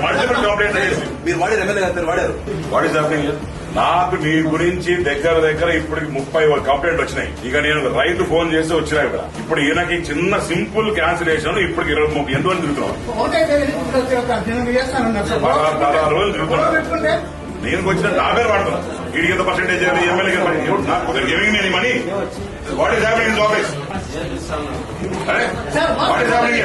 Multiple complaint మీరు వాడారు MLA గారు వాడారు. What is happening? నాకు నీ గురించి దగ్గర ఇప్పటికి 30 కంప్లైంట్ వచ్చినాయి. ఇక నేను రైతు ఫోన్ చేసి వచ్చినాయి కదా. ఇప్పుడు ఈయనకి చిన్న సింపుల్ క్యాన్సిలేషన్ ఇప్పటికి 20 ఎంతమంది తిరుగుతున్నాం. 16 రోజులు తిరుగుతున్నాం. నేను వచ్చిన నా పేరు వాడుతున్నా. వీడికి ఎంత percentage MLA giving me money. What is happening in office? What is happening?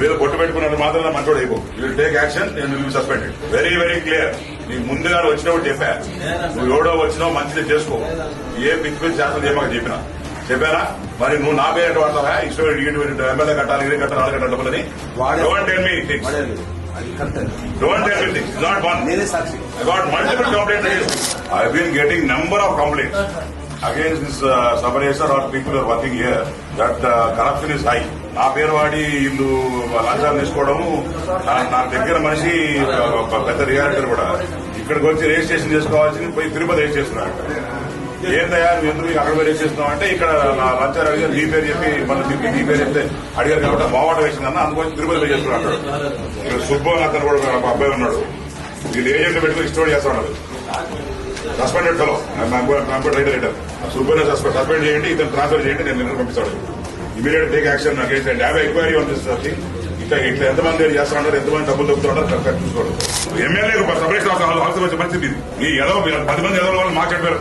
మీరు బొట్టు పెట్టుకున్నట్టు మాత్రం మంచోడు అయిపో. You take action and will be suspended. Very very clear. నీకు ముందుగా వచ్చినప్పుడు చెప్పా, నువ్వు ఎవడో వచ్చినావు మంచిది చేసుకో. ఏ పిచ్చి పిచ్చి చేస్తుంది ఏమో చెప్పారా? మరి నువ్వు నా పేరు వాడతావా? ఇష్టం ఎమ్మెల్యే కట్టాలి, ఇది కట్టాలి, వాళ్ళు కట్టాలి డబ్బులని. Don't tell me things. Don't tell me things. It's not one. I got multiple complaints against me. I've been getting number of complaints against this sub-racer or people who are working here that corruption is high. నా పేరు వాడి వీళ్ళు లంచాలు తీసుకోవడము. నా దగ్గర మనిషి పెద్ద రియాలిటర్ కూడా ఇక్కడికి వచ్చి రిజిస్ట్రేషన్ చేసుకోవాల్సింది పోయి తిరుపతి రిజిస్ట్రేషన్. ఏందయ్యా నువ్వు ఎందుకు అక్కడ పోయి రిజిస్ట్రేషన్ అంటే ఇక్కడ లంచాలు అడిగారు, నీ పేరు చెప్పి మళ్ళీ నీ పేరు చెప్తే అడిగారు కాబట్టి బావాట వేసిందన్న అందుకోసం తిరుపతి పోయి చేసుకున్నాడు. ఇక్కడ సుబ్బు అతను కూడా ఒక అబ్బాయి ఉన్నాడు. వీళ్ళు ఏజెంట్ పెట్టుకుని ఇష్టం చేస్తా ఉన్నారు. సస్పెండెడ్ ఫెలో రైటర్ సుబ్బుని సస్పెండ్ చేయండి, ఇతను ట్రాన్స్ఫర్ చేయండి, నేను నిన్న పంపిస్తాడు. Immediate take action against and have enquiry on this thing. ఇట్లా ఎంతమంది చేస్తా ఉన్నారు, ఎంతమంది డబ్బులు దొరుకుతూ ఉన్నారు చూసుకోవడం. ఎమ్మెల్యే సపరేషన్ అవసరం పరిస్థితి ఇది. ఈ 10 మంది ఎదవ వాళ్ళు మార్కెట్ పేరు